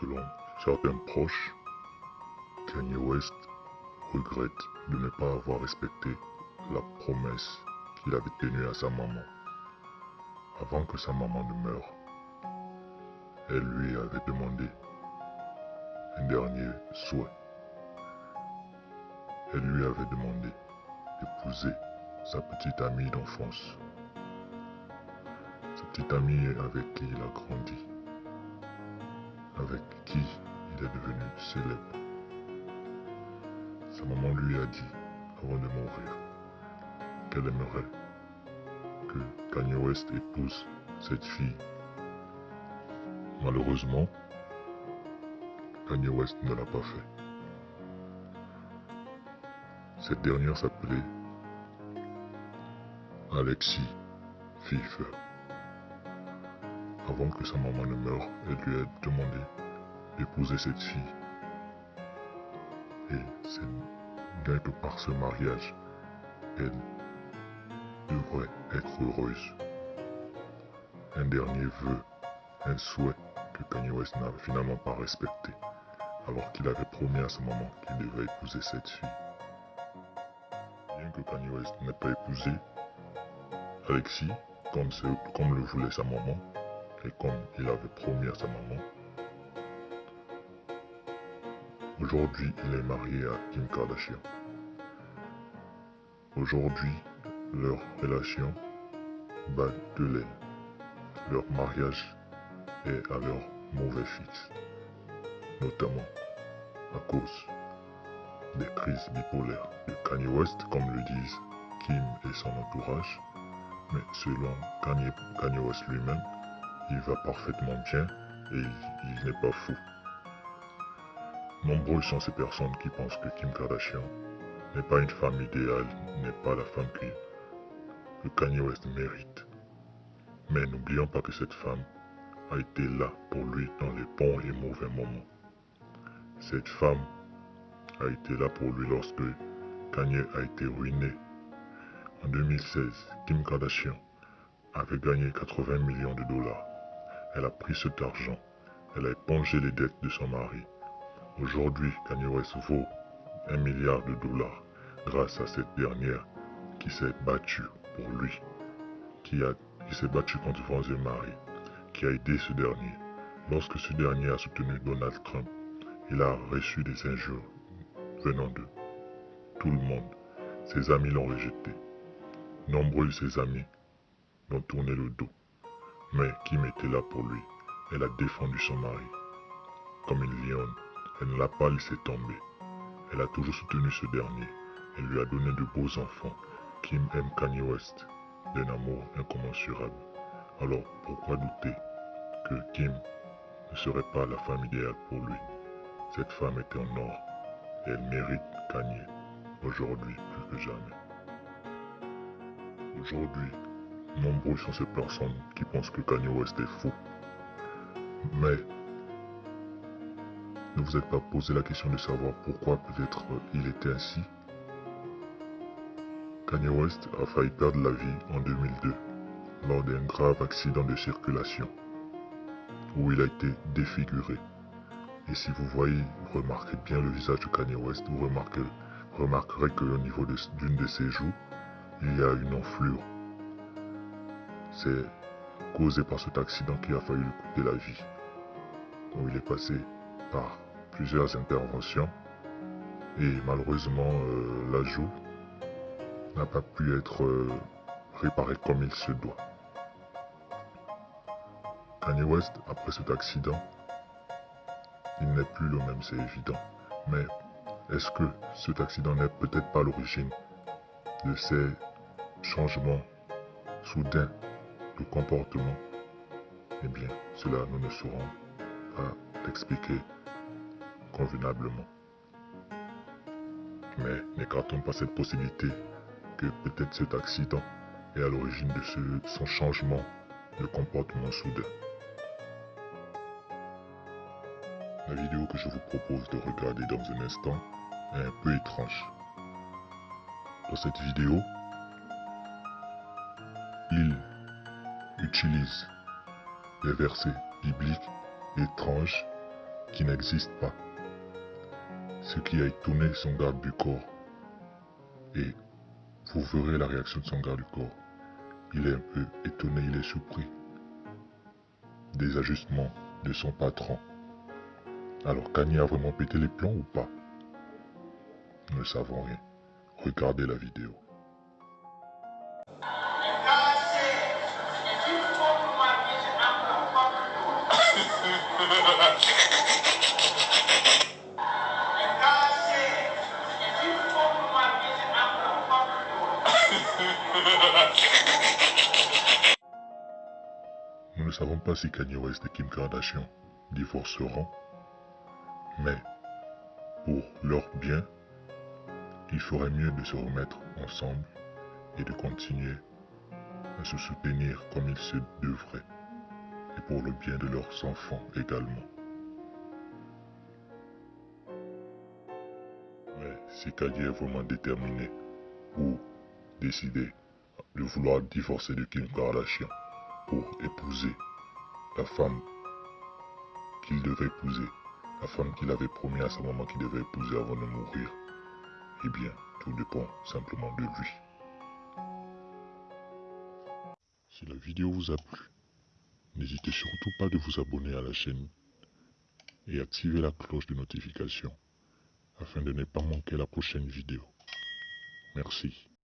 Selon certains proches, Kanye West regrette de ne pas avoir respecté la promesse qu'il avait tenue à sa maman. Avant que sa maman ne meure, elle lui avait demandé un dernier souhait. Elle lui avait demandé d'épouser sa petite amie d'enfance. Sa petite amie avec qui il a grandi, avec qui il est devenu célèbre. Sa maman lui a dit, avant de mourir, qu'elle aimerait que Kanye West épouse cette fille. Malheureusement, Kanye West ne l'a pas fait. Cette dernière s'appelait Alexis Pfeiffer. Avant que sa maman ne meure, elle lui a demandé d'épouser cette fille. Et c'est bien que par ce mariage, elle devrait être heureuse. Un dernier vœu, un souhait que Kanye West n'a finalement pas respecté, alors qu'il avait promis à sa maman qu'il devait épouser cette fille. Bien que Kanye West n'ait pas épousé Alexis, comme le voulait sa maman, et comme il avait promis à sa maman, aujourd'hui il est marié à Kim Kardashian. Aujourd'hui, leur relation bat de l'aile. Leur mariage est à leur mauvais fixe, notamment à cause des crises bipolaires de Kanye West, comme le disent Kim et son entourage. Mais selon Kanye West lui-même, il va parfaitement bien et il n'est pas fou. Nombreuses sont ces personnes qui pensent que Kim Kardashian n'est pas une femme idéale, n'est pas la femme que Kanye West mérite. Mais n'oublions pas que cette femme a été là pour lui dans les bons et mauvais moments. Cette femme a été là pour lui lorsque Kanye a été ruiné. En 2016, Kim Kardashian avait gagné 80 millions de dollars. Elle a pris cet argent, elle a épongé les dettes de son mari. Aujourd'hui, Kanye West vaut 1 milliard de dollars grâce à cette dernière qui s'est battue pour lui, qui s'est battue contre son mari, qui a aidé ce dernier. Lorsque ce dernier a soutenu Donald Trump, il a reçu des injures venant de tout le monde. Ses amis l'ont rejeté. Nombreux de ses amis l'ont tourné le dos. Mais Kim était là pour lui. Elle a défendu son mari. Comme une lionne, elle ne l'a pas laissé tomber. Elle a toujours soutenu ce dernier. Elle lui a donné de beaux enfants. Kim aime Kanye West d'un amour incommensurable. Alors pourquoi douter que Kim ne serait pas la femme idéale pour lui? Cette femme est en or et elle mérite Kanye aujourd'hui plus que jamais. Aujourd'hui, nombreux sont ces personnes qui pensent que Kanye West est fou. Mais ne vous êtes pas posé la question de savoir pourquoi peut-être il était ainsi? Kanye West a failli perdre la vie en 2002 lors d'un grave accident de circulation où il a été défiguré. Et si vous remarquez bien le visage de Kanye West, vous remarquerez qu'au niveau d'une de ses joues, il y a une enflure. C'est causé par cet accident qui a failli lui coûter la vie. Donc il est passé par plusieurs interventions et malheureusement la joue n'a pas pu être réparée comme il se doit. Kanye West, après cet accident, il n'est plus le même, c'est évident. Mais est-ce que cet accident n'est peut-être pas l'origine de ces changements soudains de comportement? Eh bien, cela nous ne saurons pas l'expliquer convenablement. Mais n'écartons pas cette possibilité que peut-être cet accident est à l'origine de son changement de comportement soudain. La vidéo que je vous propose de regarder dans un instant est un peu étrange. Dans cette vidéo, il utilise des versets bibliques étranges qui n'existe pas. Ce qui a étonné son garde du corps. Et vous verrez la réaction de son garde du corps. Il est un peu étonné, il est surpris des ajustements de son patron. Alors Kanye a vraiment pété les plombs ou pas? Nous ne savons rien. Regardez la vidéo. Nous ne savons pas si Kanye West et Kim Kardashian divorceront, mais pour leur bien, il ferait mieux de se remettre ensemble et de continuer à se soutenir comme il se devrait, et pour le bien de leurs enfants également. Mais si Kanye est vraiment déterminé ou décidé de vouloir divorcer de Kim Kardashian pour épouser la femme qu'il devait épouser, la femme qu'il avait promis à sa maman qu'il devait épouser avant de mourir, eh bien, tout dépend simplement de lui. Si la vidéo vous a plu, n'hésitez surtout pas de vous abonner à la chaîne et activer la cloche de notification afin de ne pas manquer la prochaine vidéo. Merci.